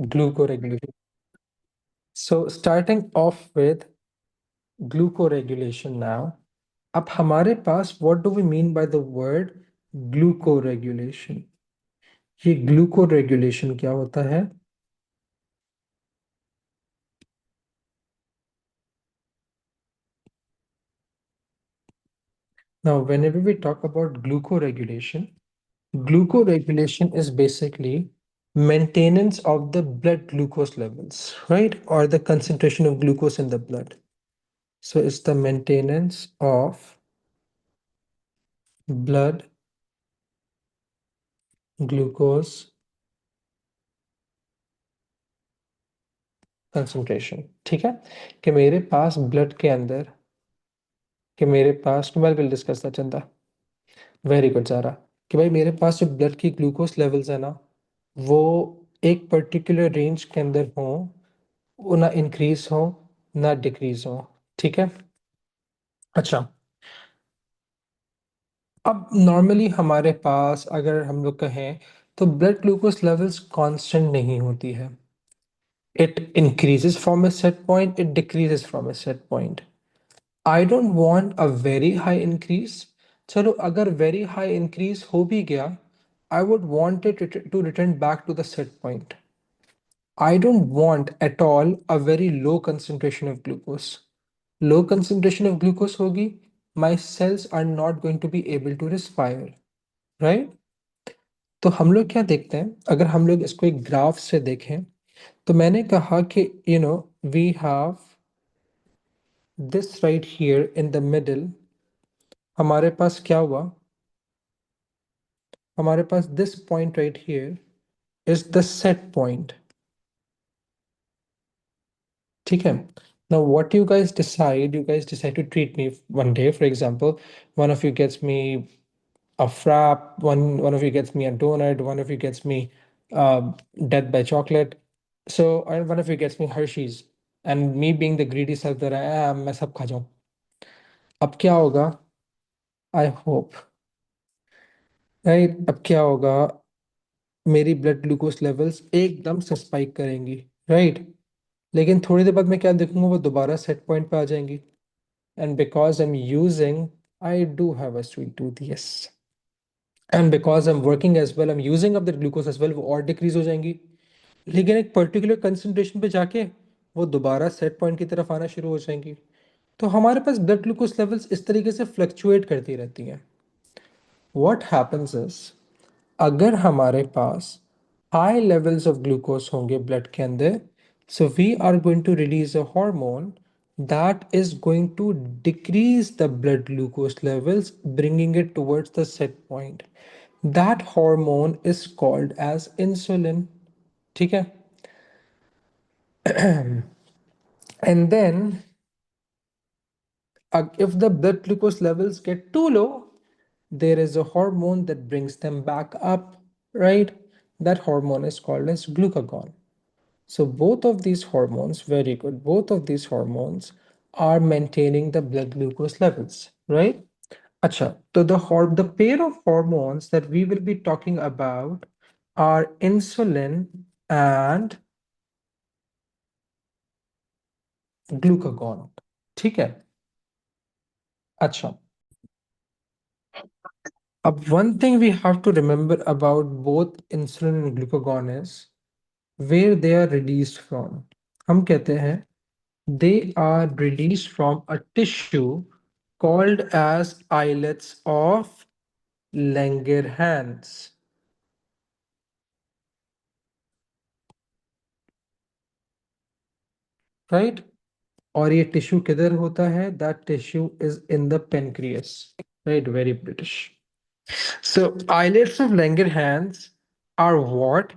glucoregulation. So starting off with glucoregulation now. अब हमारे पास what do we mean by the word glucoregulation? ये glucoregulation क्या होता है? Now, whenever we talk about glucoregulation is basically maintenance of the blood glucose levels, right? Or the concentration of glucose in the blood. So it's the maintenance of blood glucose concentration. ठीक है कि मेरे पास blood के अंदर कि मेरे पास well will discuss that चंदा very good सारा कि भाई मेरे पास जो ब्लड की ग्लूकोज लेवल्स है ना वो एक पर्टिकुलर रेंज के अंदर हो, वो ना इंक्रीज हो ना डिक्रीज हो। ठीक है। अच्छा, अब नॉर्मली हमारे पास अगर हम लोग कहें तो ब्लड ग्लूकोज लेवल्स कांस्टेंट नहीं होती है। It increases from a set point, it decreases from a set point. I don't want a very high increase. चलो अगर very high increase हो भी गया, I would want it to return back to the set point. I don't want at all a very low concentration of glucose. Low concentration of glucose होगी, my cells are not going to be able to respire, right? तो हम लोग क्या देखते हैं, अगर हम लोग इसको एक ग्राफ से देखें तो मैंने कहा कि we have this right here in the middle. हमारे पास क्या हुआ, हमारे पास this point right here is the set point. ठीक है। Now what you guys decide to treat me one day. For example, one of you gets me a frap, one of you gets me a donut, one of you gets me uh, death by chocolate, so and one of you gets me Hershey's, and me being the greedy self that I am, मैं सब खा जाऊं। अब क्या होगा, I hope, right, अब क्या होगा, मेरी ब्लड ग्लूकोज लेवल्स एकदम से स्पाइक करेंगी, राइट। लेकिन थोड़ी देर बाद मैं क्या देखूंगा, वो दोबारा सेट पॉइंट पे आ जाएंगी। And because I am using, I do have a sweet tooth, yes, and because I am working as well, I am using up the glucose as well, वो और डिक्रीज हो जाएंगी। लेकिन एक पर्टिकुलर कंसंट्रेशन पे जाके वो दोबारा सेट पॉइंट की तरफ आना शुरू हो जाएंगी। तो हमारे पास ब्लड ग्लूकोज लेवल्स इस तरीके से फ्लक्चुएट करती रहती हैं। व्हाट हैपेंस इज, अगर हमारे पास हाई लेवल्स ऑफ ग्लूकोज होंगे ब्लड के अंदर, so we are going to release a hormone that is going to decrease the blood glucose levels, bringing it towards the set point. That hormone is called as insulin. ठीक है। And then if the blood glucose levels get too low, there is a hormone that brings them back up, right? That hormone is called as glucagon. So both of these hormones, very good, both of these hormones are maintaining the blood glucose levels, right? Acha, so the pair of hormones that we will be talking about are insulin and glucagon. ठीक है। अच्छा, one thing we have to remember about both insulin and glucagon is where they are released from. हम कहते हैं they are released from a tissue called as islets of Langerhans, right? और ये tissue किधर होता है, that tissue is in the pancreas, right? Very British. So islets of Langerhans are what?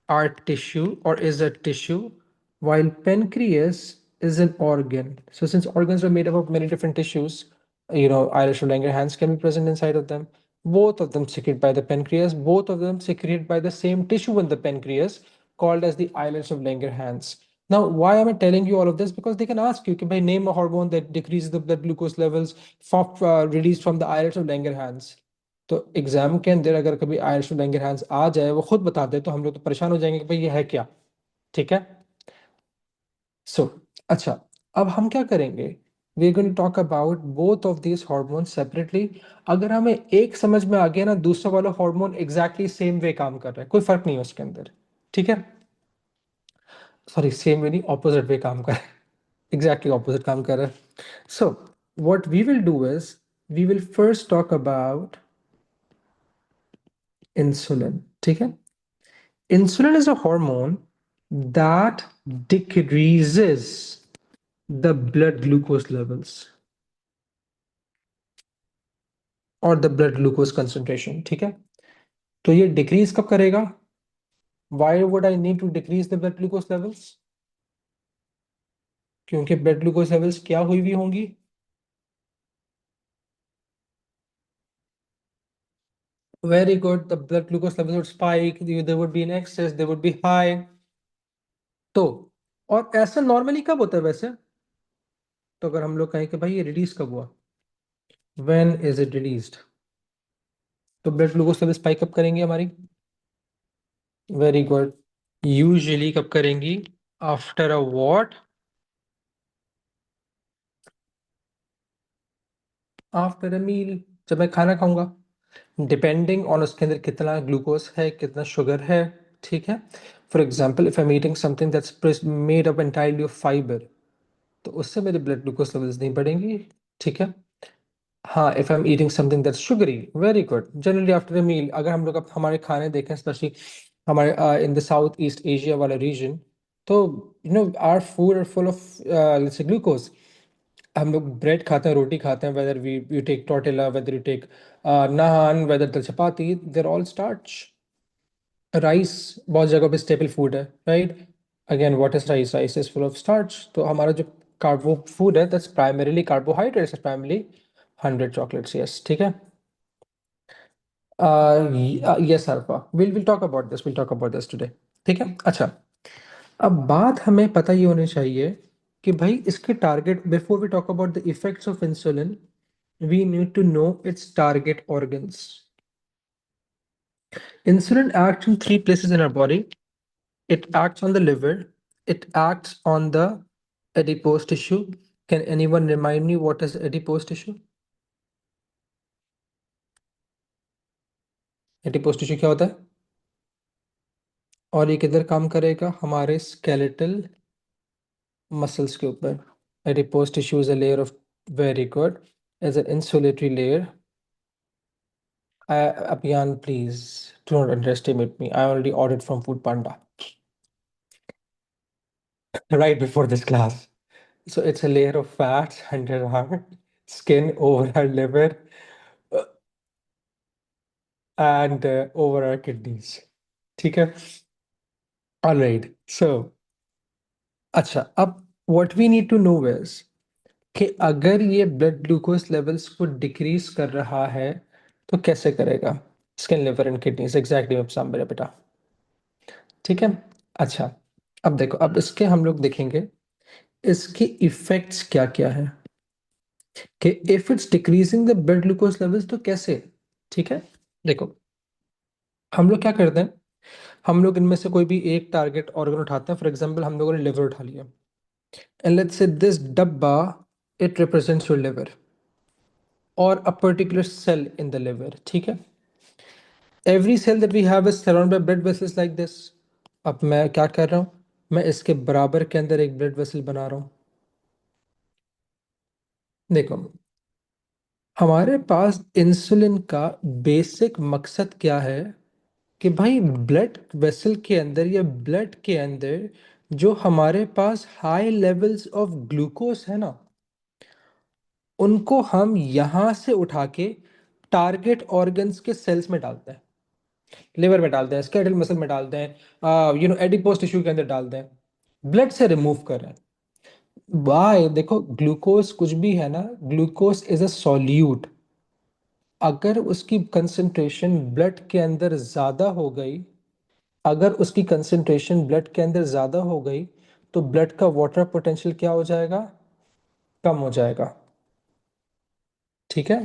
Are tissue or is a tissue, while pancreas is an organ. So since organs are made up of many different tissues, islets of Langerhans can be present inside of them. Both of them secreted by the pancreas, both of them secreted by the same tissue in the pancreas called as the islets of Langerhans. Now, why am I telling you all of this? Because they can ask you, by name a hormone that decreases the blood glucose levels released from the islets of Langerhans. तो exam के अंदर अगर कभी iron Langerhans आ जाए, वो खुद बता दे, तो हम लोग तो परेशान हो जाएंगे कि भाई ये है क्या। ठीक है। सो अच्छा, अब हम क्या करेंगे, we are going to talk about both of these hormone separately. अगर हमें एक समझ में आ गया ना, दूसरा वाला हार्मोन एग्जैक्टली सेम वे काम कर रहा है, कोई फर्क नहीं है उसके अंदर, ठीक है। सॉरी, सेम वे नहीं, ऑपोजिट वे काम कर रहा है, एग्जैक्टली ऑपोजिट काम कर रहा है। So what we will do is, we will first talk about insulin, ठीक है। Insulin is a hormone that decreases the blood glucose levels और the blood glucose concentration, ठीक है। तो ये डिक्रीज कब करेगा? Why would I need to decrease the blood glucose levels? क्योंकि blood glucose levels क्या हुई हुई होंगी? Very good, the blood glucose levels would spike, there would be an excess, they would be high. तो और ऐसा नॉर्मली कब होता है वैसे? तो अगर हम लोग कहें कि भाई ये रिलीज कब हुआ, when is it released? तो ब्लड ग्लूकोज लेवल स्पाइक कब करेंगे हमारी? वेरी गुड, यूजुअली कब करेंगी? After a what? After a meal, जब मैं खाना खाऊंगा, डिपेंडिंग ऑन उसके अंदर कितना ग्लूकोज है, कितना शुगर है, ठीक है। For example, if I am eating something that's made up entirely of fibre, तो उससे मेरे ब्लड ग्लूकोज लेवल्स नहीं बढ़ेंगी, ठीक है। हाँ, if I am eating something that's sugary, very good, generally after a meal, अगर हम लोग अब हमारे खाने देखें, स्पेशली हमारे in the south east Asia वाला रीजन, तो you know our food are full of let's say glucose. हम लोग ब्रेड खाते हैं, रोटी खाते हैं, whether we you take tortilla, whether you take naan, whether the chapati, there all starch. Rice बहुत जगह पे स्टेपल फूड है, right. Again what is rice? Rice is full of starch. तो हमारा जो कार्बो फूड है, that's primarily carbohydrates, primarily 100 chocolates, yes, ठीक है। Yes alpha, will talk about this, will talk about this today, ठीक है। अच्छा, अब बात हमें पता ही होनी चाहिए कि भाई इसके target, before we talk about the effects of insulin, we need to know its target organs. Insulin acts in three places in our body. It acts on the liver. It acts on the adipose tissue. Can anyone remind me what is adipose tissue? Adipose tissue क्या होता है? और ये किधर काम करेगा? हमारे skeletal muscles के ऊपर। Adipose tissue is a layer of, very good, as an insulatory layer. Abhiyan, please do not underestimate me. I already ordered from Food Panda right before this class. So it's a layer of fats under our skin, over our liver, uh, and over our kidneys. ठीक है? All right. So, अच्छा, अब what we need to know is कि अगर ये blood glucose levels को decrease कर रहा है, तो कैसे करेगा? Skin, liver and kidneys, exactly मेरा बेटा, ठीक है। अच्छा, अब देखो, अब इसके हम लोग देखेंगे इसके इफेक्ट्स क्या क्या है, कि if it's decreasing the blood glucose levels, तो कैसे, ठीक है। देखो, हम लोग क्या करते हैं, हम लोग इनमें से कोई भी एक टारगेट ऑर्गन उठाते हैं। फॉर एग्जांपल, हम लोगों ने लिवर उठा लिया, एंड लेट्स से दिस डब्बा, इट रिप्रेजेंट्स योर लिवर और a particular cell in the liver, ठीक है। Every cell that we have is surrounded by blood vessels like this. अब मैं क्या कर रहा हूँ, मैं इसके बराबर के अंदर एक ब्लड वेसल बना रहा हूँ। देखो, हमारे पास इंसुलिन का बेसिक मकसद क्या है, कि भाई ब्लड वेसल के अंदर या ब्लड के अंदर जो हमारे पास हाई लेवल्स ऑफ ग्लूकोज है ना, उनको हम यहां से उठा के टारगेट ऑर्गन्स के सेल्स में डालते हैं। लिवर में डालते हैं, स्केलेटल मसल में डालते हैं, एडिपोज टिश्यू के अंदर डालते हैं, ब्लड से रिमूव कर रहे हैं। वाई? देखो, ग्लूकोज कुछ भी है ना, ग्लूकोज इज अ सॉल्यूट। अगर उसकी कंसंट्रेशन ब्लड के अंदर ज्यादा हो गई, अगर उसकी कंसंट्रेशन ब्लड के अंदर ज्यादा हो गई, तो ब्लड का वाटर पोटेंशियल क्या हो जाएगा? कम हो जाएगा, ठीक है।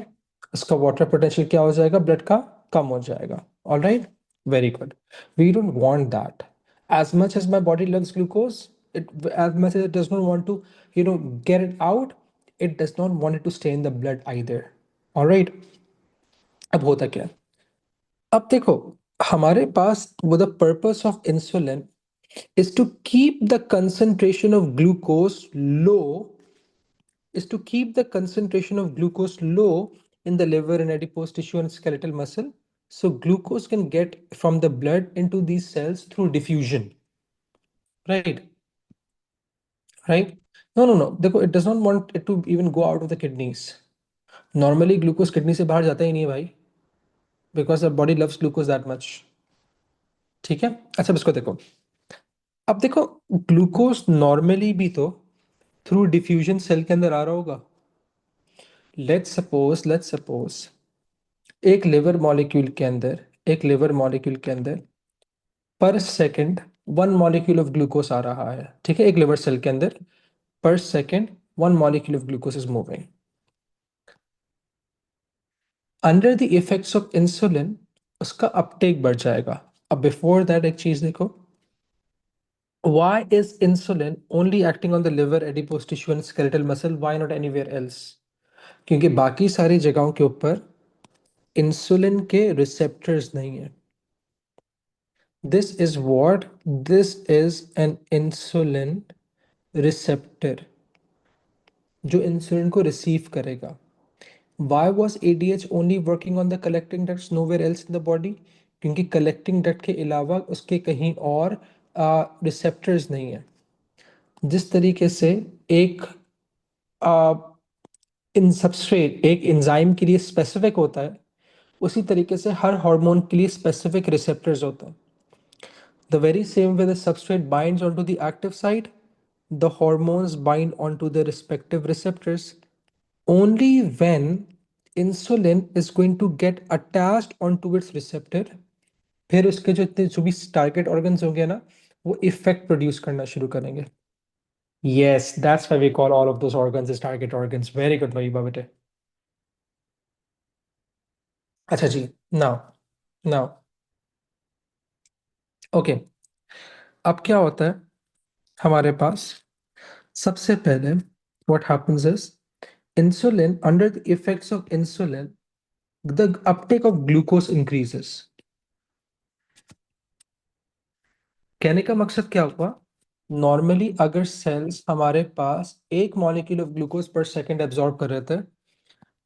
उसका वाटर पोटेंशियल क्या हो जाएगा? ब्लड का कम हो जाएगा। All right, very good, we don't want that. As much as my body loves glucose, it as much as it does not want to, get it out, it does not want it to stay in the blood either. All right. अब होता क्या है? अब देखो, हमारे पास वो the purpose of insulin is to keep the concentration of glucose low is to keep the concentration of glucose low in the liver and adipose tissue and skeletal muscle, so glucose can get from the blood into these cells through diffusion. Right. Right. No, देखो, it does not want it to even go out of the kidneys. Normally glucose kidney से बाहर जाता ही नहीं है भाई, because the body loves glucose that much. ठीक है, अच्छा अब इसको देखो. अब देखो, ग्लूकोज नॉर्मली भी तो थ्रू डिफ्यूजन सेल के अंदर आ रहा होगा. लेट्स सपोज एक लिवर मॉलिक्यूल के अंदर पर सेकंड 1 मॉलिक्यूल ऑफ ग्लूकोज आ रहा है. ठीक है, एक लिवर सेल के अंदर पर second 1 molecule of glucose is moving. Under the effects of insulin उसका अपटेक बढ़ जाएगा. अब बिफोर दैट एक चीज देखो, why is insulin only acting on the liver, adipose tissue and skeletal muscle? Why not anywhere else? क्योंकि बाकी सारी जगहों के ऊपर इंसुलिन के रिसेप्टर्स नहीं है. This is an insulin receptor जो इंसुलिन को रिसीव करेगा. Why was ADH only working on the collecting ducts, nowhere else in the body? क्योंकि कलेक्टिंग डक्ट के अलावा उसके कहीं और रिसेप्टर्स नहीं है. जिस तरीके से एक इन सबस्ट्रेट एक एंजाइम के लिए स्पेसिफिक होता है, उसी तरीके से हर हार्मोन के लिए स्पेसिफिक रिसेप्टर्स होते हैं. The very same way the substrate binds onto the active site, the hormones bind onto the respective receptors. Only when insulin is going to get attached onto its receptor, फिर उसके जो भी target organs होंगे ना, वो effect produce करना शुरू करेंगे. Yes, that's why we call all of those organs as target organs. Very good, भाई बेटे. अच्छा जी. Now okay. अब क्या होता है हमारे पास? सबसे पहले what happens is insulin, under the effects of insulin, the uptake of glucose increases. कहने का मकसद क्या हुआ? नॉर्मली अगर सेल्स हमारे पास 1 मॉलिक्यूल ऑफ ग्लूकोज पर सेकंड एब्जॉर्ब कर रहे थे,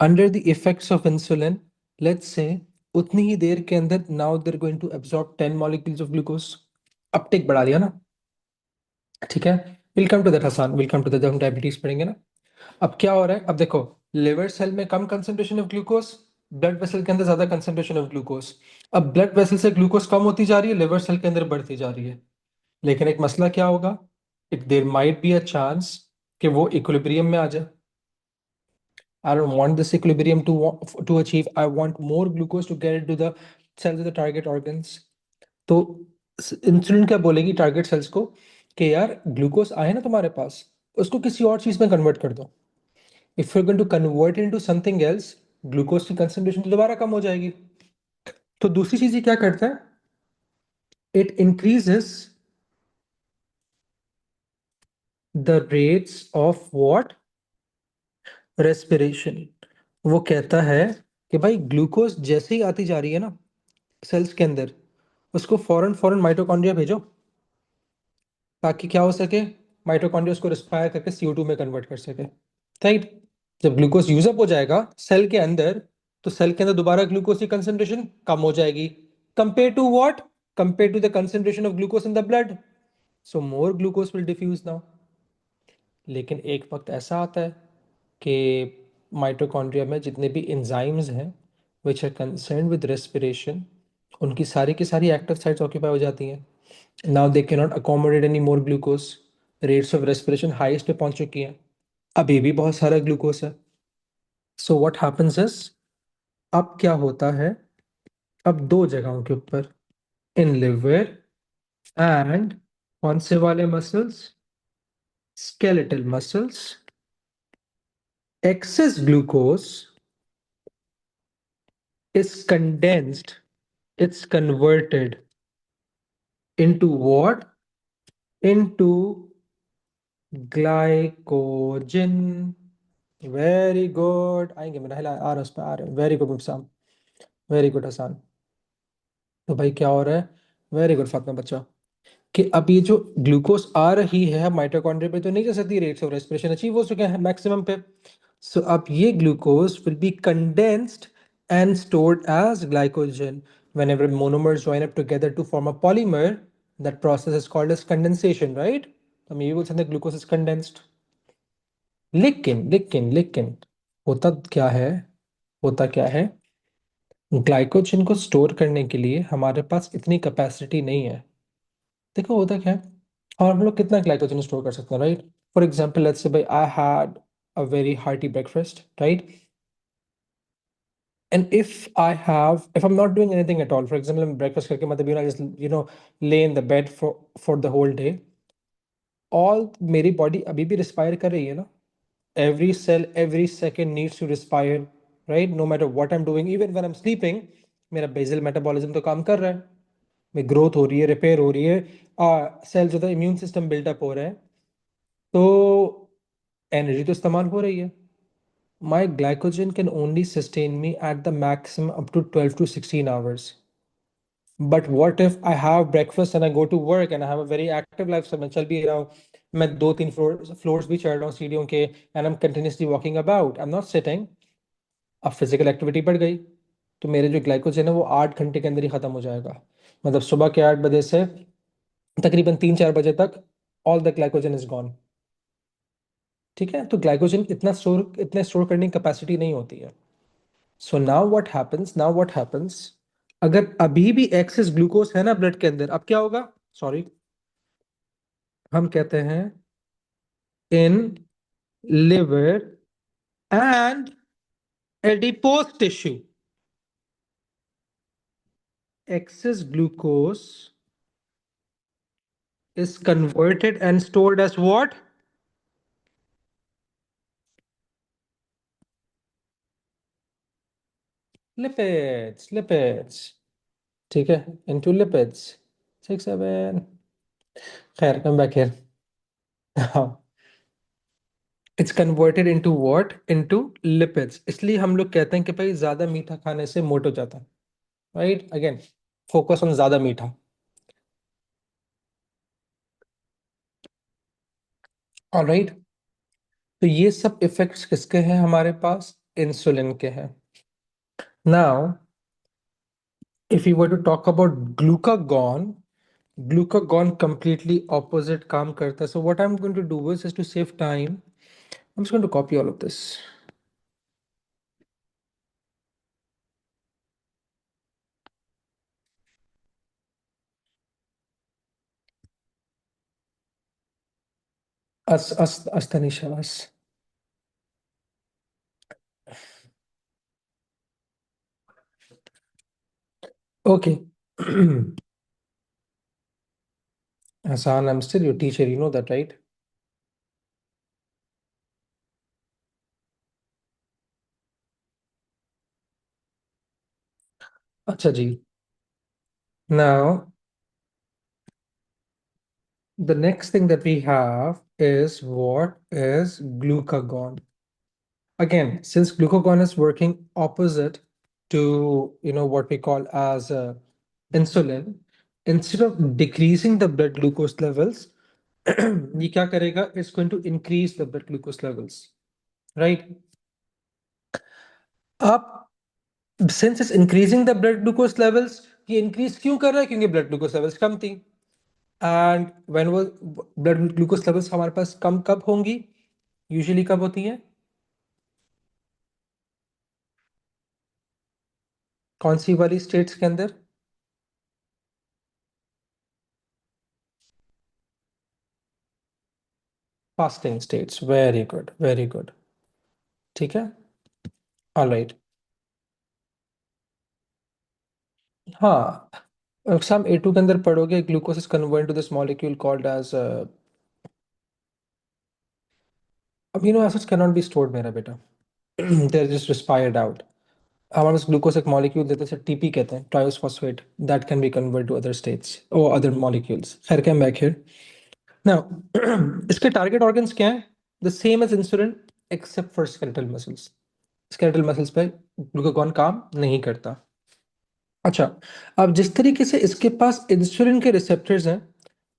under the effects of insulin, let's say उतनी ही देर के अंदर now they're going to absorb 10 molecules of glucose. Uptake बढ़ा दिया ना. ठीक है, welcome to that Hasan, welcome to that. हम डायबिटीज पढ़ेंगे ना. अब क्या हो रहा है? अब देखो, लिवर सेल में कम concentration of glucose, blood vessel के अंदर ज्यादा कंसंट्रेशन ऑफ ग्लूकोज. अब ब्लड वेसल से ग्लूकोज कम होती जा रही है, लिवर सेल के अंदर बढ़ती जा रही है. लेकिन एक मसला क्या होगा? It there might be a chance कि वो इक्विलिब्रियम में आ जाए. I don't want this equilibrium to achieve. I want more glucose to get to the cells of the target organs. तो इंसुलिन क्या बोलेगी टारगेट सेल्स को कि यार ग्लूकोज आए ना तुम्हारे पास, उसको किसी और चीज में कन्वर्ट कर दो. If you going to convert into something else, glucose की कंसंट्रेशन दोबारा कम हो जाएगी. तो दूसरी चीज ये क्या करता है? It increases the rates of what? Respiration. वो कहता है कि भाई ग्लूकोज जैसे ही आती जा रही है ना सेल्स के अंदर, उसको फौरन फौरन माइटोकॉन्ड्रिया भेजो, ताकि क्या हो सके? माइटोकॉन्ड्रिया उसको रिस्पायर करके CO2 में कन्वर्ट कर सके. राइट. जब ग्लूकोज यूजअप हो जाएगा सेल के अंदर, तो सेल के अंदर दोबारा ग्लूकोज की कंसेंट्रेशन कम हो जाएगी. Compare to what? Compare to the concentration of glucose in the blood. So more glucose will diffuse now. लेकिन एक वक्त ऐसा आता है कि माइटोकॉन्ड्रिया में जितने भी एंजाइम्स हैं which are concern with respiration, उनकी सारी की सारी एक्टिव साइट्स ऑक्यूपाई हो जाती हैं. Now they can not accommodate any more glucose. Rates of respiration highest पे पहुंच चुकी हैं. अभी भी बहुत सारा ग्लूकोज है. सो व्हाट हैपेंस इज, अब क्या होता है? अब दो जगहों के ऊपर, इन लिवर एंड कौन से वाले muscles? Skeletal muscles. excess glucose is converted into what? into glycogen. Very good, आएंगे मेरा हिला आ रहा, उस पर आ रहे, वेरी गुड मुबसाम, वेरी गुड हसान। तो भाई क्या हो रहा है? वेरी गुड फातिमा बच्चा, कि अब ये जो ग्लूकोज आ रही है माइटोकॉन्ड्रिया पे तो नहीं जा सकती, रेट्स ऑफ रेस्पिरेशन अचीव हो चुके हैं मैक्सिमम पे। सो अब ये glucose will be condensed and stored as glycogen. Whenever monomers join up together to form a polymer, that process is called as condensation, right? हम ये बोल सकते हैं glucose is condensed। लेकिन होता क्या है, होता क्या है, ग्लाइकोजन को स्टोर करने के लिए हमारे पास इतनी कैपेसिटी नहीं है। देखो होता क्या है, और हम लोग कितना ग्लाइकोजन स्टोर कर सकते हैं, right? For example let's say भाई I had a very hearty breakfast, right? And if I'm not doing anything at all, for example, I'm breakfast करके मतलब I just lay in the bed for the whole day, all मेरी body अभी भी respire कर रही है ना। every cell every second needs to respire, right? No matter what I'm doing, even when I'm sleeping, मेरा बेसल मेटाबॉलिज्म तो काम कर रहा है, में ग्रोथ हो रही है, रिपेयर हो रही है, सेल जो था इम्यून सिस्टम बिल्टअप हो रहा है, तो एनर्जी तो इस्तेमाल हो रही है। My glycogen can only sustain me at the maximum up to 12 to 16 hours. But what if I have breakfast and I go to work and I have a very active lifestyle? मैं चल भी रहा हूँ, मैं 2-3 floors भी चढ़ रहा हूँ सीढ़ियों के, and I'm continuously walking about, I'm not sitting। अब फिजिकल एक्टिविटी बढ़ गई, तो मेरे जो ग्लाइकोजन है वो 8 घंटे के अंदर ही खत्म हो जाएगा। मतलब सुबह के 8 बजे से तकरीबन 3-4 बजे तक all the glycogen is gone. ठीक है, तो ग्लाइकोजन इतना स्टोर करने की कैपेसिटी नहीं होती है। सो नाउ व्हाट हैपेंस, अगर अभी भी एक्सेस ग्लूकोज है ना ब्लड के अंदर, अब क्या होगा? सॉरी, हम कहते हैं in liver and adipose tissue, excess glucose is converted and stored as what? Lipids। ठीक है, into lipids। 6 7, खैर कम बैक हियर। हाँ, it's converted into what, into lipids. इसलिए हम लोग कहते हैं कि भाई ज्यादा मीठा खाने से मोट हो जाता है, राइट? अगेन, फोकस ऑन ज्यादा मीठा। ऑलराइट, तो ये सब इफेक्ट्स किसके हैं हमारे पास? इंसुलिन के हैं। Now if you were to talk about glucagon, glucagon completely opposite काम करता है। So what I am going to do is to save time, I am just going to copy all of this. अस्तनी शाबाश। Okay. Hassan, I'm still your teacher, you know that, right? अच्छा जी। Now, the next thing that we have is what is glucagon. Again, since glucagon is working opposite to what we call as insulin, instead of decreasing the blood glucose levels, ये क्या करेगा? It's going to increase the blood glucose levels, right? अब since it's increasing the blood glucose levels, ये increase क्यों कर रहा है? क्योंकि blood glucose levels कम थी। एंड व्हेन वो ब्लड ग्लूकोज लेवल्स हमारे पास कम कब होंगी? यूजुअली कब होती हैं? कौन सी वाली स्टेट्स के अंदर? Fasting states. Very good, very good. ठीक है, ऑलराइट। हाँ, एग्जाम A2 के अंदर पढ़ोगे, glucose is convert to this molecule called as amino acids can not be stored मेरा बेटा, they are just respired out. हमारे पास ग्लूकोज एक मॉलिक्यूल देते हैं, टीपी कहते हैं, triose phosphate, that can be convert to other states और अदर मॉलिक्यूल्स। खैर कैम बैक हियर। नाउ इसके टारगेट ऑर्गन्स क्या है? The same as insulin except for skeletal muscles. Skeletal muscles पे ग्लूकागॉन काम नहीं करता। अच्छा, अब जिस तरीके से इसके पास इंसुलिन के रिसेप्टर्स हैं,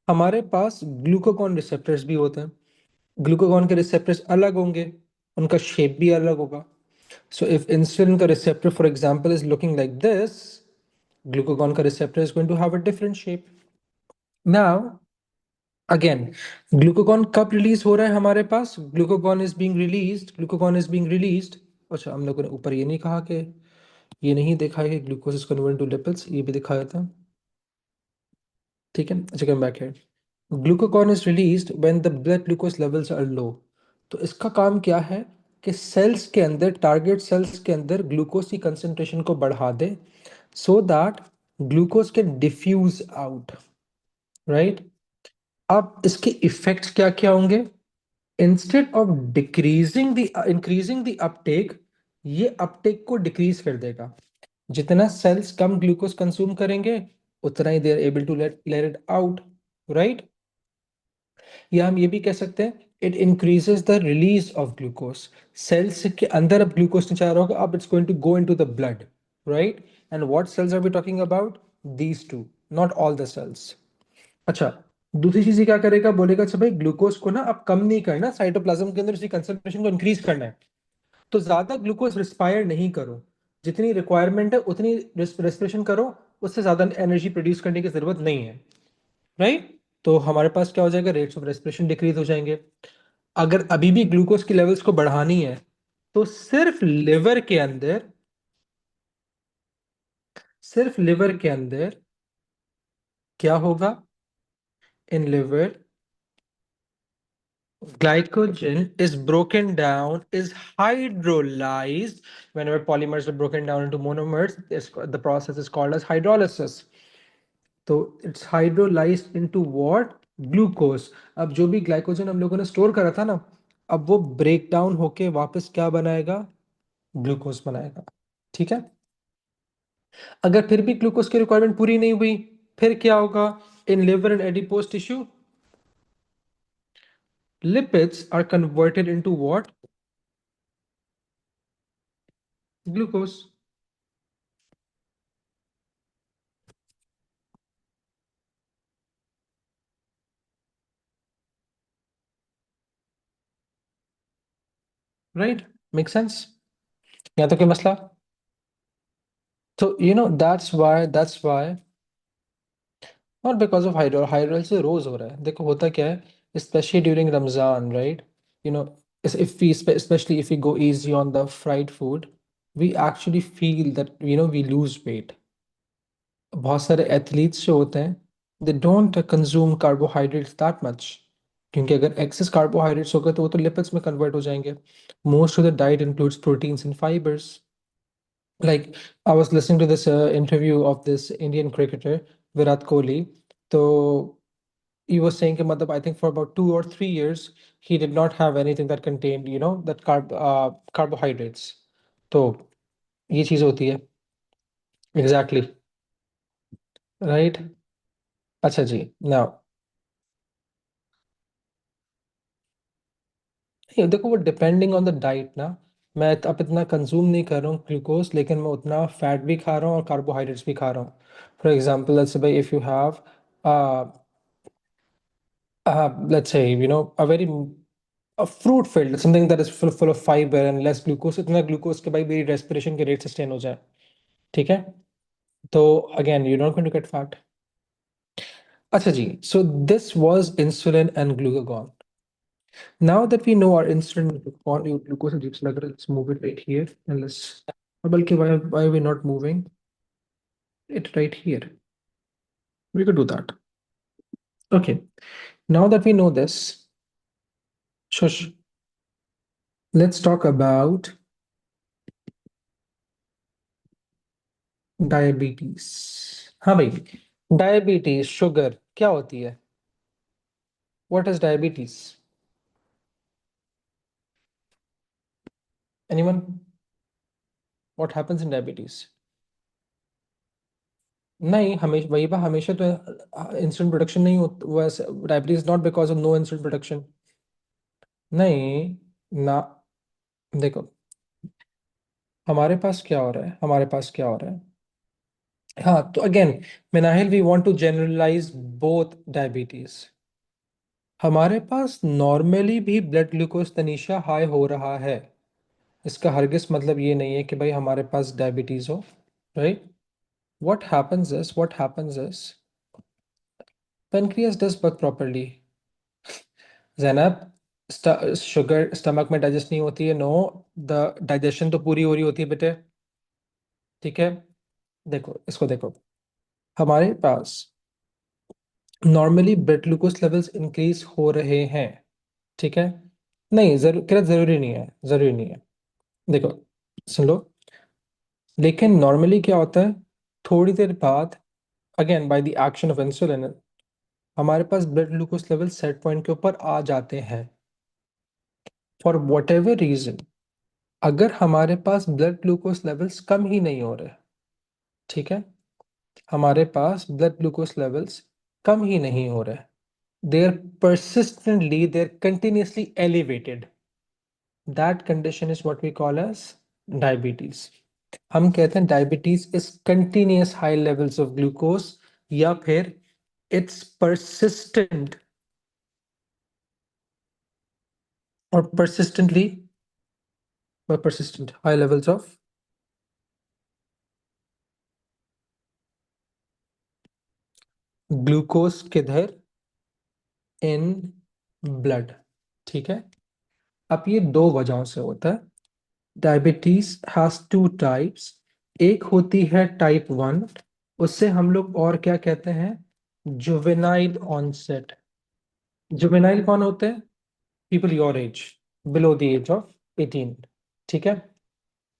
हमारे पास ग्लूकागॉन रिसेप्टर्स भी होते हैं। ग्लूकागॉन के रिसेप्टर्स अलग होंगे, उनका शेप भी अलग होगा। So if insulin का receptor, for example, is looking like this, glucagon का receptor is going to have a different shape. Now, again, glucagon कब रिलीज हो रहा है हमारे पास? Glucagon is being released. अच्छा, हम लोगों ने ऊपर ये नहीं कहा कि ये नहीं देखा है कि glucose is converted to lipids, ये भी दिखाया था। ठीक है, अच्छा कम बैक है। Glucagon is released when the blood glucose levels are low. तो इसका काम क्या है कि सेल्स के अंदर, टारगेट सेल्स के अंदर ग्लूकोज की कंसंट्रेशन को बढ़ा दे, so that glucose can diffuse out, right? अब इसके इफेक्ट्स क्या क्या होंगे? Instead of decreasing the increasing the uptake, ये अपटेक को डिक्रीज कर देगा। जितना सेल्स कम ग्लूकोज कंज्यूम करेंगे, उतना ही they are able to let it out, right? या हम ये भी कह सकते हैं, it increases the release of glucose. Cells के अंदर अब ग्लूकोज नहीं चाह रहा होगा, अब it's going to go into the blood, right? And what cells are we talking about? These two, not all the cells. अच्छा, दूसरी चीज ये क्या करेगा? बोलेगा अच्छा भाई, ग्लूकोज को ना अब कम नहीं करना, साइटोप्लाज्म के अंदर उसकी कंसंट्रेशन को इंक्रीज करना है, तो ज्यादा ग्लूकोज रिस्पायर नहीं करो, जितनी रिक्वायरमेंट है उतनी रेस्पिरेशन करो, उससे ज्यादा एनर्जी प्रोड्यूस करने की जरूरत नहीं है, राइट? तो हमारे पास क्या हो जाएगा? रेट्स ऑफ रेस्पिरेशन डिक्रीज हो जाएंगे। अगर अभी भी ग्लूकोज की लेवल्स को बढ़ानी है, तो सिर्फ लिवर के अंदर क्या होगा? In liver, glycogen is broken down, is hydrolyzed. Whenever polymers are broken down into monomers, the process is called as hydrolysis. तो it's hydrolysed into what? Glucose. अब जो भी ग्लाइकोजन हम लोगों ने स्टोर करा था ना, अब वो ब्रेक डाउन होके वापस क्या बनाएगा? ग्लूकोज बनाएगा। ठीक है, अगर फिर भी ग्लूकोज की रिक्वायरमेंट पूरी नहीं हुई, फिर क्या होगा? In liver and adipose tissue, lipids are converted into what? Glucose. Right? Make sense? यहाँ तो कोई मसला? So that's why not because of hydrolysis से रोज हो रहा है। देखो होता क्या है, especially during Ramzan, right? You know, if we especially if we go easy on the fried food, we actually feel that we lose weight. बहुत सारे एथलीट्स जो होते हैं, they don't consume carbohydrates that much, क्योंकि अगर excess carbohydrates होगा तो वो तो lipids में convert हो जाएंगे। Most of the diet includes proteins and fibers. Like, I was listening to this interview of this Indian cricketer Virat Kohli. So he was saying कि मतलब I think for about 2 or 3 years he did not have anything that contained that carbohydrates. तो ये चीज होती है। Exactly, right? अच्छा जी, now ये देखो, वो डिपेंडिंग ऑन द डाइट ना, मैं अब इतना कंज्यूम नहीं कर रहा हूँ ग्लूकोज, लेकिन मैं उतना फैट भी खा रहा हूँ और कार्बोहाइड्रेट्स भी खा रहा हूँ। फॉर एग्जांपल, लेट्स से भाई if you have let's say a very a fruit filled something that is full of fiber and less glucose, इतना ग्लूकोज के भाई मेरी रेस्पिरेशन के रेट सस्टेन हो जाए, ठीक है? तो again you not going to get fat. अच्छा जी, so this was insulin and glucagon. Now that we know our insulin और ग्लूकोज अजीब सा लग रहा है, let's move it right here and let's, बल्कि why are we not moving it right here? We could do that. Okay, now that we know this, shush, let's talk about diabetes. हाँ भाई, diabetes, sugar क्या होती है? What is diabetes? Anyone? What happens in diabetes? नहीं, हमेशा वही बात, हमेशा तो इंसुलिन प्रोडक्शन नहीं होता वैसे, diabetes not because of no insulin production. नहीं ना, देखो हमारे पास क्या हो रहा है, हमारे पास क्या हो रहा है। हाँ तो again, Minahil we want to generalise both diabetes. हमारे पास नॉर्मली भी ब्लड ग्लूकोज तनीशा हाई हो रहा है, इसका हरगिज मतलब ये नहीं है कि भाई हमारे पास डायबिटीज हो, right. What happens is pancreas does work properly, Zainab. Sugar stomach में डाइजेस्ट नहीं होती है, नो, द डाइजेशन तो पूरी हो रही होती है बेटे, ठीक है। देखो इसको देखो, हमारे पास normally blood glucose levels increase हो रहे हैं, ठीक है। नहीं जरूर, क्या जरूरी नहीं है, जरूरी नहीं है। देखो सुन लो, लेकिन नॉर्मली क्या होता है, थोड़ी देर बाद, again by the action of insulin, हमारे पास blood glucose level set point के ऊपर आ जाते हैं फॉर वट एवर रीजन। अगर हमारे पास ब्लड ग्लूकोज लेवल्स कम ही नहीं हो रहे, ठीक है, हमारे पास ब्लड ग्लूकोज लेवल्स कम ही नहीं हो रहे, they are persistently, they're continuously elevated, that condition is what we call as diabetes। हम कहते हैं diabetes is continuous high levels of glucose, या फिर इट्स persistent और persistently, persistent high levels of glucose किधर, इन ब्लड, ठीक है। अब ये दो वजहों से होता है। डायबिटीज हैज टू टाइप्स, एक होती है टाइप 1, उससे हम लोग और क्या कहते हैं, जुवेनाइल ऑनसेट। जुवेनाइल कौन होते हैं, people your age, below the age of 18, ठीक है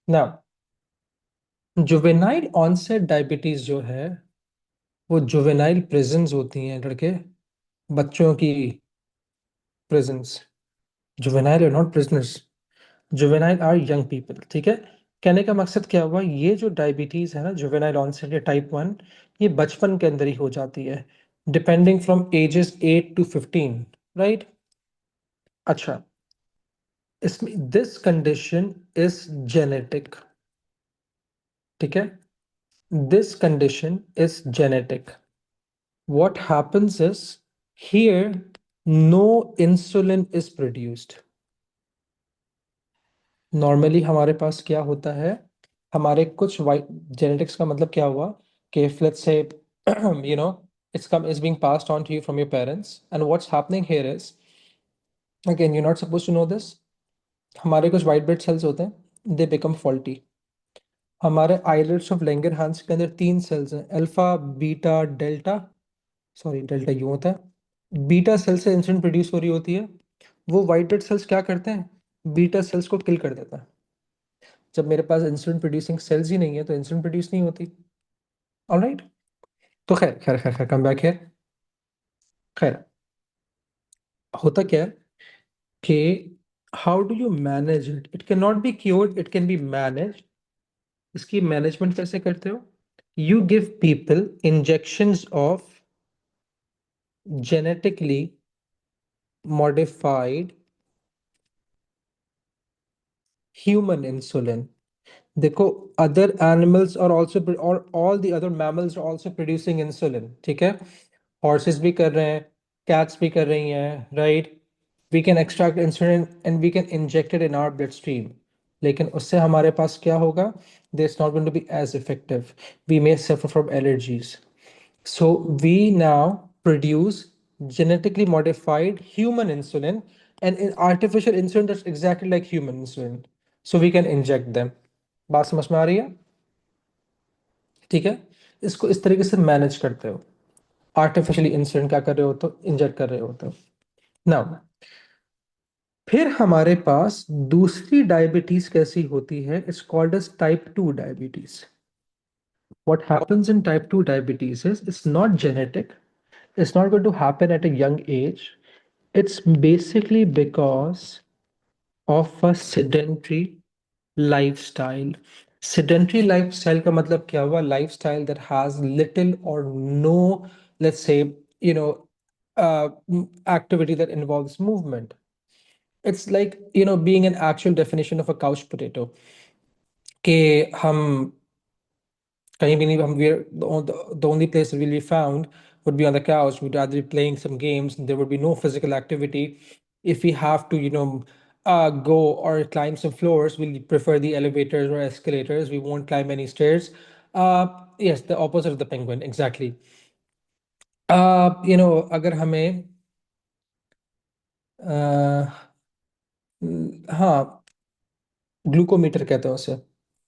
ना। जुवेनाइल ऑनसेट डायबिटीज जो है, वो जुवेनाइल प्रेजेंस होती हैं लड़के, बच्चों की presence. Juvenile are not prisoners, juvenile are young people, ठीक है। कहने का मकसद क्या हुआ, ये जो डायबिटीज है ना, जुवेनाइल ऑनसेट या टाइप 1, ये बचपन के अंदर ही हो जाती है, depending from ages 8 to 15, right. अच्छा, इसमें दिस कंडीशन इज जेनेटिक, ठीक है, this condition is genetic. What happens is, here no insulin is produced. Normally हमारे पास क्या होता है, हमारे कुछ वाइट जेनेटिक्स का मतलब क्या हुआ, कि let's say you know it's come is being passed on to you from your parents, and what's happening here is, again you're not supposed to know this, हमारे कुछ वाइट ब्लड सेल्स होते हैं, they become faulty. हमारे islets of Langerhans के अंदर तीन sales हैं, alpha beta delta, sorry delta यूं होता है, बीटा सेल से इंसुलिन प्रोड्यूस हो रही होती है, वो वाइट ब्लड सेल्स क्या करते हैं, बीटा सेल्स को किल कर देता है। जब मेरे पास इंसुलिन प्रोड्यूसिंग सेल्स ही नहीं है तो इंसुलिन प्रोड्यूस नहीं होती, ऑलराइट। तो खैर खैर खैर खैर, कम बैक है। खैर, होता क्या है कि how do you manage it, it can not be cured, it can be manage. इसकी मैनेजमेंट कैसे करते हो, you give people injections of genetically modified human insulin. देखो, अदर एनिमल्स आर आल्सो, और all the other mammals are also producing insulin, ठीक है। Horses भी कर रहे हैं, कैट्स भी कर रही हैं, right. We can extract insulin and we can inject it in our blood stream, लेकिन उससे हमारे पास क्या होगा, this not going to be as effective, we may suffer from allergies. So we now produce genetically modified human insulin, and artificial insulin that's exactly like human insulin. So we can inject them. बात समझ में आ रही है, ठीक है। इसको इस तरीके से मैनेज करते हो, आर्टिफिशियली इंसुलिन क्या कर रहे हो, तो इंजेक्ट कर रहे हो तो। नाउ, फिर हमारे पास दूसरी डायबिटीज कैसी होती है, it's called as type 2 diabetes. What happens in type 2 diabetes is it's not genetic, it's not going to happen at a young age. It's basically because of a sedentary lifestyle, sedentary lifestyle का मतलब क्या हुआ? Lifestyle that has little or no, let's say, you know, activity that involves movement. It's like, being an actual definition of a couch potato. कि हम कहीं भी नहीं, हम the only place that we'll be found would be on the couch. We'd rather be playing some games. There would be no physical activity. If we have to, go or climb some floors, we'll prefer the elevators or escalators. We won't climb any stairs. Yes, the opposite of the penguin, exactly. अगर हमें हाँ, glucometer कहते हैं उसे,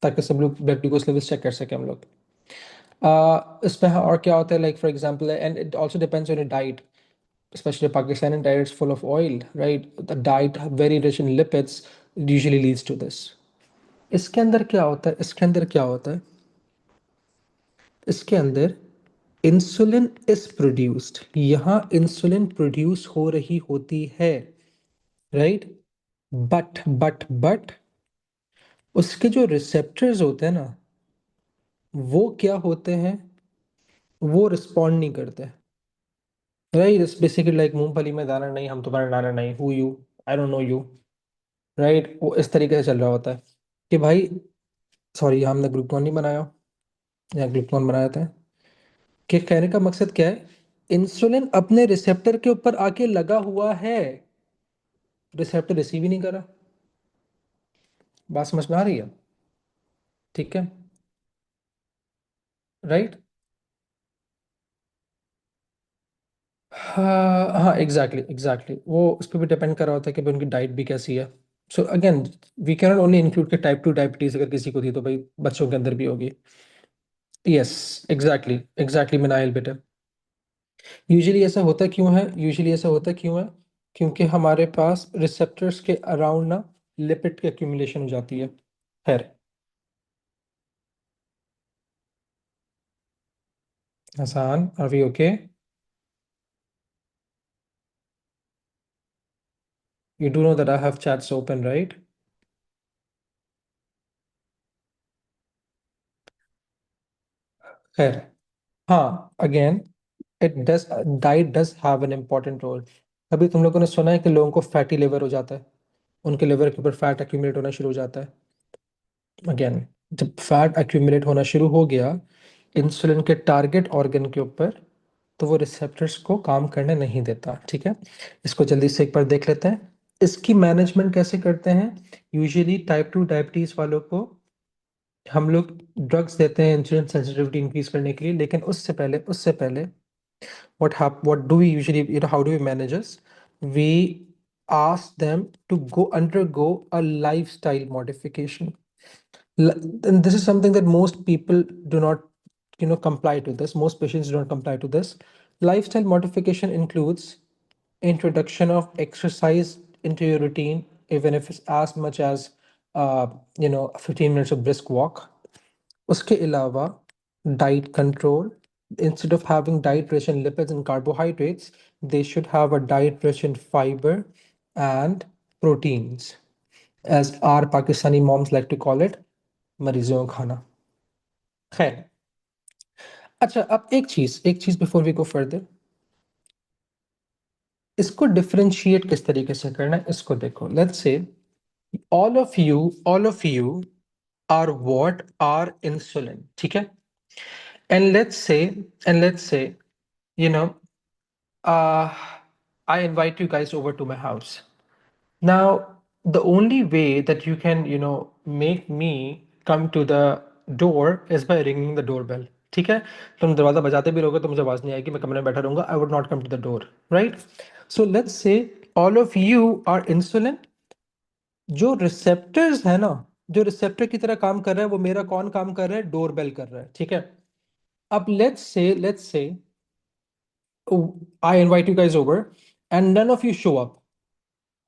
ताकि सब लोग blood glucose levels check कर सके हम लोग। इसमें और क्या होता है, like for example, and it also depends on your diet, especially Pakistani diet is full of oil, right? The diet very rich in lipids usually leads to this. इसके अंदर क्या होता है, इसके अंदर क्या होता है, इसके अंदर इंसुलिन इज प्रोड्यूस्ड, यहाँ इंसुलिन प्रोड्यूस हो रही होती है, राइट? बट उसके जो रिसेप्टर्स होते हैं ना, वो क्या होते हैं, वो रिस्पॉन्ड नहीं करते, राइट? इट्स बेसिकली लाइक मूंगफली में दाना नहीं, हम तुम्हारा दाना नहीं, who you, I don't know you, right? वो इस तरीके से चल रहा होता है कि भाई, सॉरी, हमने ग्लूकॉन नहीं बनाया, या ग्लूकॉन बनाया था। कि कहने का मकसद क्या है, इंसुलिन अपने रिसेप्टर के ऊपर आके लगा हुआ है, रिसेप्टर रिसीव ही नहीं करा। बात समझ में आ रही है? ठीक है, राइट। हाँ हाँ, एग्जैक्टली एग्जैक्टली, वो उस पर भी डिपेंड कर रहा होता है कि भाई उनकी डाइट भी कैसी है। So again, we can not only include के टाइप 2 डायबिटीज अगर किसी को थी तो भाई बच्चों के अंदर भी होगी। यस, एग्जैक्टली एग्जैक्टली, मिनाइल बेटा। यूजुअली ऐसा होता क्यों है, यूजुअली ऐसा होता क्यों है? क्योंकि हमारे पास रिसेप्टर्स के अराउंड ना लिपिड की एक्यूमुलेशन हो जाती है। खैर, Hasan, are we okay? You do know that I have chats open, right? खैर, हाँ, again, it does, diet does have an important role. अभी तुम लोगों ने सुना है कि लोगों को फैटी लिवर हो जाता है, उनके लिवर के ऊपर फैट एक्यूमुलेट होना शुरू हो जाता है। अगेन, जब फैट एक्यूमुलेट होना शुरू हो गया इंसुलिन के टारगेट ऑर्गन के ऊपर, तो वो रिसेप्टर्स को काम करने नहीं देता। ठीक है, इसको जल्दी से एक बार देख लेते हैं। इसकी मैनेजमेंट कैसे करते हैं? यूजुअली टाइप 2 डायबिटीज वालों को हम लोग ड्रग्स देते हैं इंसुलिन सेंसिटिविटी इंक्रीज करने के लिए, लेकिन उससे पहले what do we usually, how do we manage this? We ask them to go undergo a lifestyle modification. And this is something that most people do not, comply to this. Most patients do not comply to this. Lifestyle modification includes introduction of exercise into your routine, even if it's as much as 15 minutes of brisk walk. उसके अलावा diet control. Instead of having diet rich in lipids and carbohydrates, they should have a diet rich in fiber and proteins, as our Pakistani moms like to call it, मरीजों का खाना। खैर, अच्छा, अब एक चीज बिफोर वी गो फर्दर, इसको differentiate किस तरीके से करना है, इसको देखो। Let's say all of you are what are insulin, ठीक है? And let's say, you know, uh, I invite you guys over to my house. Now, the only way that you can, make me come to the door is by ringing the doorbell. ठीक है? तुम दरवाजा बजाते भी रहोगे तो मुझे आवाज नहीं आएगी, मैं कमरे में बैठा रहूंगा, I would not come to the door, right? So let's say all of you are insulin. जो रिसेप्टर्स है ना, जो रिसेप्टर की तरह काम कर रहा है, वो मेरा कौन काम कर रहा है? डोरबेल कर रहा है, ठीक है? अब let's say I invite you guys over and none of you show up,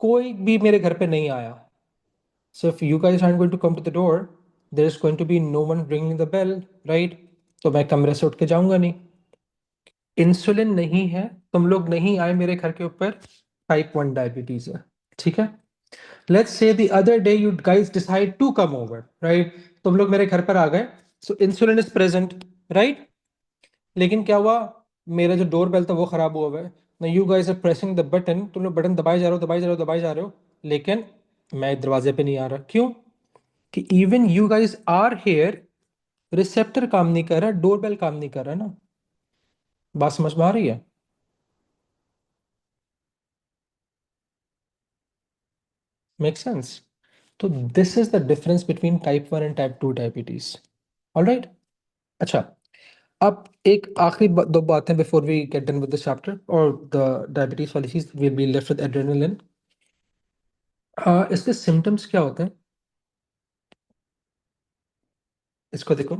कोई भी मेरे घर पे नहीं आया। So if you guys aren't going to come to the door, there's going to be no one ringing the bell, right? तो मैं कमरे से उठ के जाऊंगा नहीं। इंसुलिन नहीं है, तुम लोग नहीं आए मेरे घर के ऊपर, टाइप 1 डायबिटीज है, ठीक है? Let's say the other day you guys decide to come over, right? तुम लोग मेरे घर पर आ गए, so insulin is present, right? लेकिन क्या हुआ, मेरा जो डोर बेल था वो खराब हुआ हुआ है ना, you guys are pressing the button, तुम लोग बटन दबाए जा रहे हो, दबाए जा रहे हो, दबाए जा रहे हो, लेकिन मैं दरवाजे पे नहीं आ रहा। क्यों? कि even you guys are here, receptor काम नहीं कर रहा, डोर बेल काम नहीं कर रहा ना। बात समझ में आ रही है? Make sense? तो this is the difference between type 1 and type 2 diabetes. Alright. अच्छा, अब एक आखिरी दो बातें before we get done with the chapter और द डायबिटीज वाली चीज, will be left with adrenaline. इसके सिम्टम्स क्या होते हैं? इसको देखो,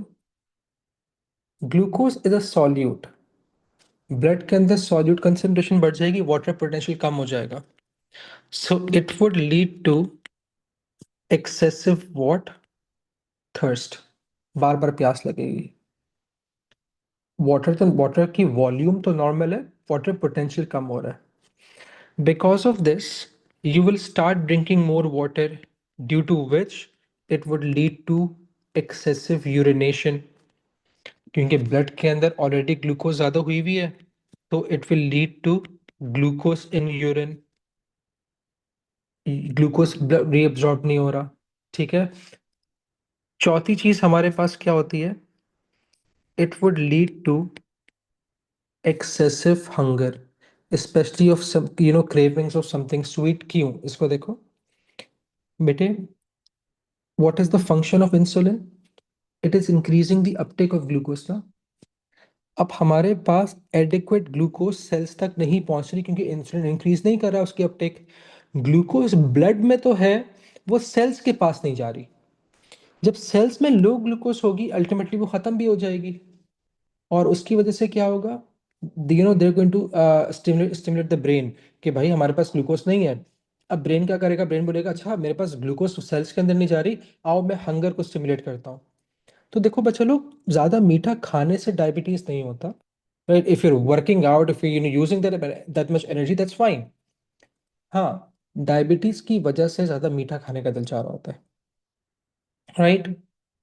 glucose is a solute, blood के अंदर सॉल्यूट कंसेंट्रेशन बढ़ जाएगी, वाटर पोटेंशियल कम हो जाएगा, so it would lead to excessive what, thirst, बार बार प्यास लगेगी। वाटर की वॉल्यूम तो नॉर्मल है, वाटर पोटेंशियल कम हो रहा है। Because of this you will start drinking more water, due to which it would lead to excessive urination, क्योंकि ब्लड के अंदर ऑलरेडी ग्लूकोज ज्यादा हुई हुई है, तो it will lead to glucose in urine, glucose reabsorb नहीं हो रहा। ठीक है। चौथी चीज हमारे पास क्या होती है? It would lead to excessive hunger, specially of some cravings of something sweet. क्यों? इसको देखो बेटे, what is the function of insulin? It is increasing the uptake of glucose ना। अब हमारे पास एडिक्वेट ग्लूकोज सेल्स तक नहीं पहुंच रही, क्योंकि इंसुलिन इंक्रीज नहीं कर रहा उसकी अपटेक। ग्लूकोज ब्लड में तो है, वो सेल्स के पास नहीं जा रही। जब सेल्स में लो ग्लूकोज होगी, अल्टीमेटली वो खत्म भी हो जाएगी, और उसकी वजह से क्या होगा? They're going to stimulate the brain, कि भाई हमारे पास ग्लूकोज नहीं है। अब ब्रेन क्या करेगा? ब्रेन बोलेगा अच्छा मेरे पास ग्लूकोज सेल्स के अंदर नहीं जा रही, आओ मैं हंगर को स्टिमुलेट करता हूँ। तो देखो बच्चा लोग, ज्यादा मीठा खाने से डायबिटीज नहीं होता, right? If you're working out, if you using that much energy, that's fine. हाँ, डायबिटीज की वजह से ज्यादा मीठा खाने का दिल चाह रहा होता है, right?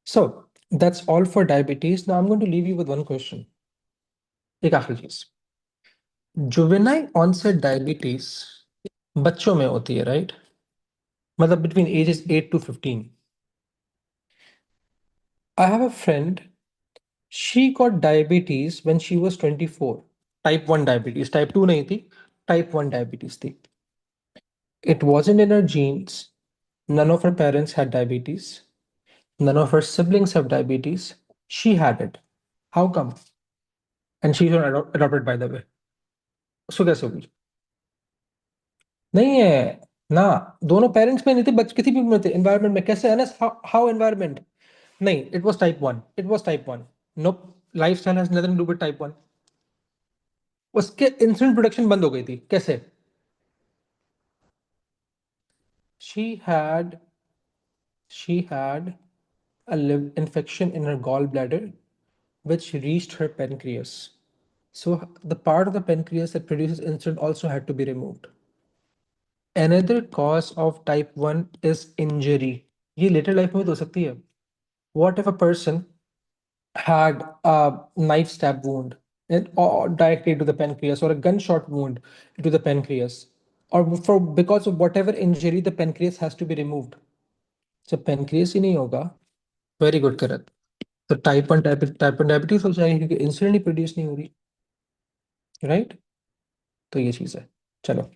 So that's all for diabetes. Now I am going to leave you with one question, एक आखिरी चीज। जुवेनाइल ऑनसेट डायबिटीज बच्चों में होती है, राइट? मतलब between ages 8 to 15। I have a friend, she got diabetes when she was 24, type 1 diabetes, type 2 नहीं थी, टाइप 1 डायबिटीज थी। It wasn't in her genes. None of her parents had diabetes. None of her siblings have diabetes. She had it. How come? And she's not adopted, by the way. उसको कैसे होगी? नहीं है ना, दोनों parents में नहीं थे, बच्चे किसी भी में थे, एनवायरनमेंट में कैसे है ना? How environment? नहीं, it was type 1, it was type 1। No, lifestyle has nothing to do with type 1। उसके इंसुलिन प्रोडक्शन बंद हो गई थी, कैसे? She had she had a live infection in her gallbladder which reached her pancreas. So the part of the pancreas that produces insulin also had to be removed. Another cause of type 1 is injury. ये later life में भी हो सकती है. What if a person had a knife stab wound or directly to the pancreas, or a gunshot wound to the pancreas, or because of whatever injury the pancreas has to be removed. So pancreas ही नहीं होगा, very good, correct. तो type 1 diabetes हो जाएगी, क्योंकि insulin ही produce नहीं हो रही, right? तो ये चीज है। चलो,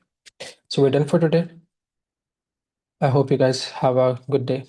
so we done for today. I hope you guys have a good day.